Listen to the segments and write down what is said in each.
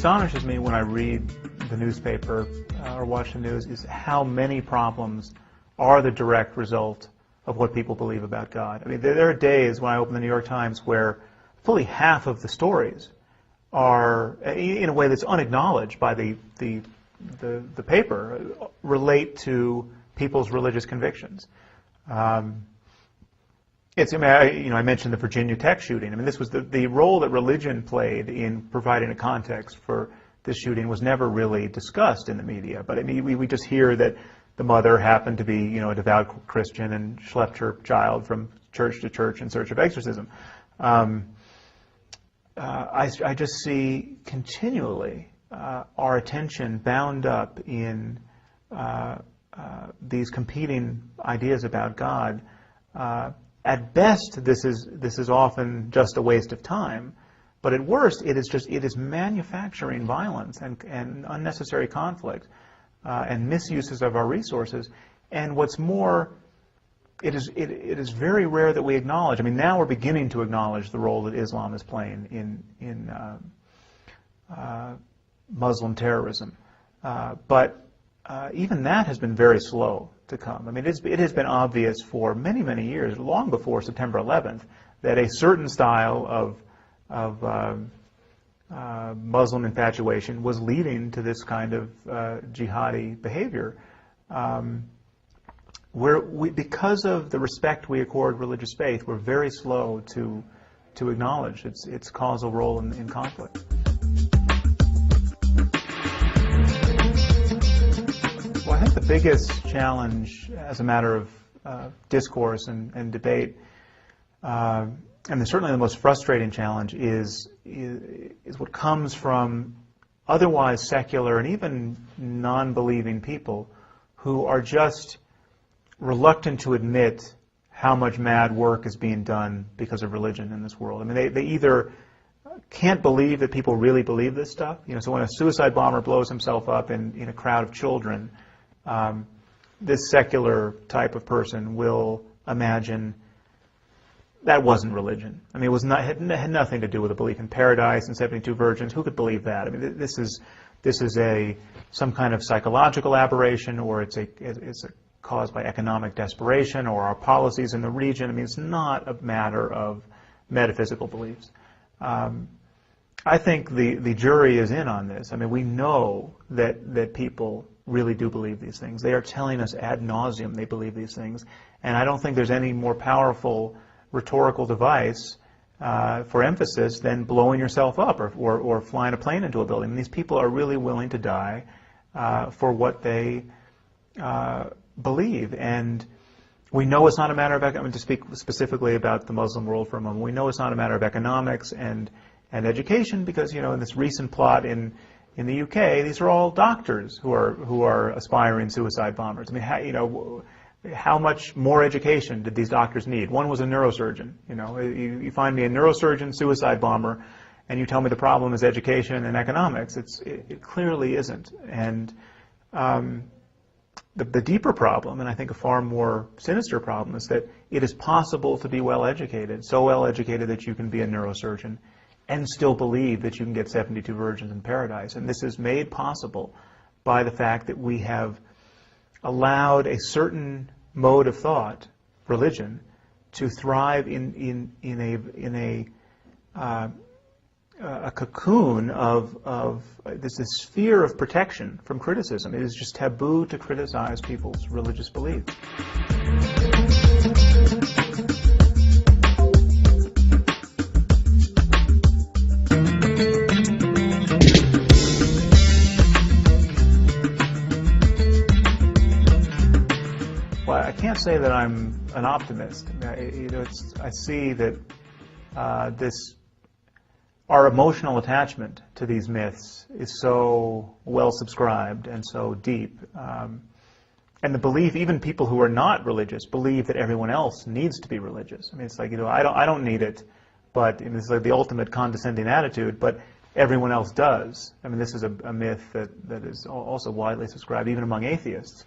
astonishes me when I read the newspaper or watch the news is how many problems are the direct result of what people believe about God. I mean, there are days when I open the New York Times where fully half of the stories are, in a way that's unacknowledged by the paper, relate to people's religious convictions. I mentioned the Virginia Tech shooting. I mean, this was the role that religion played in providing a context for this shooting was never really discussed in the media. But I mean, we just hear that the mother happened to be, a devout Christian and schlepped her child from church to church in search of exorcism. I just see continually our attention bound up in these competing ideas about God. At best, this is often just a waste of time, but at worst, it is manufacturing violence and unnecessary conflict and misuses of our resources. And what's more, it is very rare that we acknowledge. I mean, now we're beginning to acknowledge the role that Islam is playing in Muslim terrorism, but even that has been very slow to come. I mean, it has been obvious for many, many years, long before September 11th, that a certain style of Muslim infatuation was leading to this kind of jihadi behavior. Because of the respect we accord religious faith, we're very slow to acknowledge its causal role in conflict. Well, I think the biggest challenge as a matter of discourse and debate, and certainly the most frustrating challenge, is what comes from otherwise secular and even non-believing people who are just reluctant to admit how much mad work is being done because of religion in this world. I mean, they either can't believe that people really believe this stuff. So when a suicide bomber blows himself up in a crowd of children, this secular type of person will imagine that wasn't religion. I mean, it had nothing to do with a belief in paradise and 72 virgins. Who could believe that? I mean, this is some kind of psychological aberration, or it's caused by economic desperation or our policies in the region. I mean, it's not a matter of metaphysical beliefs. I think the jury is in on this. I mean, we know that people really do believe these things. They are telling us ad nauseum they believe these things. And I don't think there's any more powerful rhetorical device for emphasis than blowing yourself up or flying a plane into a building. I mean, these people are really willing to die for what they believe. And we know it's not a matter of, to speak specifically about the Muslim world for a moment, we know it's not a matter of economics and education, because, in this recent plot in the UK, these are all doctors who are aspiring suicide bombers. I mean, how much more education did these doctors need? One was a neurosurgeon. You find me a neurosurgeon suicide bomber, and you tell me the problem is education and economics. It clearly isn't. And the deeper problem, and I think a far more sinister problem, is that it is possible to be well educated, so well educated that you can be a neurosurgeon and still believe that you can get 72 virgins in paradise. And this is made possible by the fact that we have allowed a certain mode of thought, religion, to thrive in a cocoon of this sphere of protection from criticism. It is just taboo to criticize people's religious beliefs. Well, I can't say that I'm an optimist. I see that our emotional attachment to these myths is so well subscribed and so deep. And the belief, even people who are not religious believe that everyone else needs to be religious. I mean, it's like, I don't need it, but it's like the ultimate condescending attitude, but everyone else does. I mean, this is a myth that is also widely subscribed, even among atheists.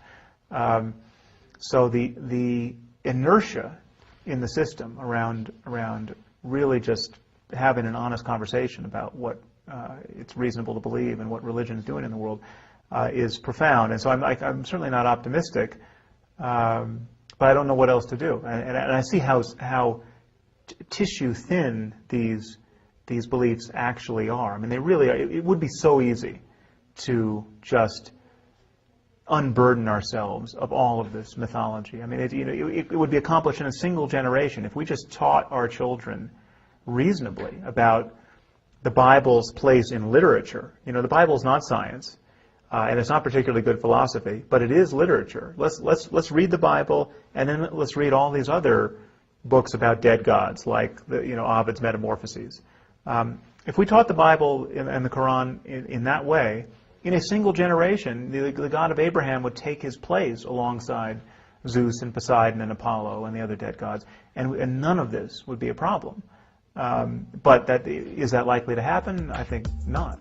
So the inertia in the system around really just having an honest conversation about what it's reasonable to believe and what religion is doing in the world is profound. And so I'm certainly not optimistic, but I don't know what else to do. And I see how tissue thin these beliefs actually are. I mean, they really are. It would be so easy to just unburden ourselves of all of this mythology. I mean, it would be accomplished in a single generation if we just taught our children reasonably about the Bible's place in literature. You know, the Bible's not science, and it's not particularly good philosophy, but it is literature. Let's read the Bible, and then let's read all these other books about dead gods, like Ovid's Metamorphoses. If we taught the Bible and the Quran in that way, in a single generation, the God of Abraham would take his place alongside Zeus and Poseidon and Apollo and the other dead gods, and none of this would be a problem. But is that likely to happen? I think not.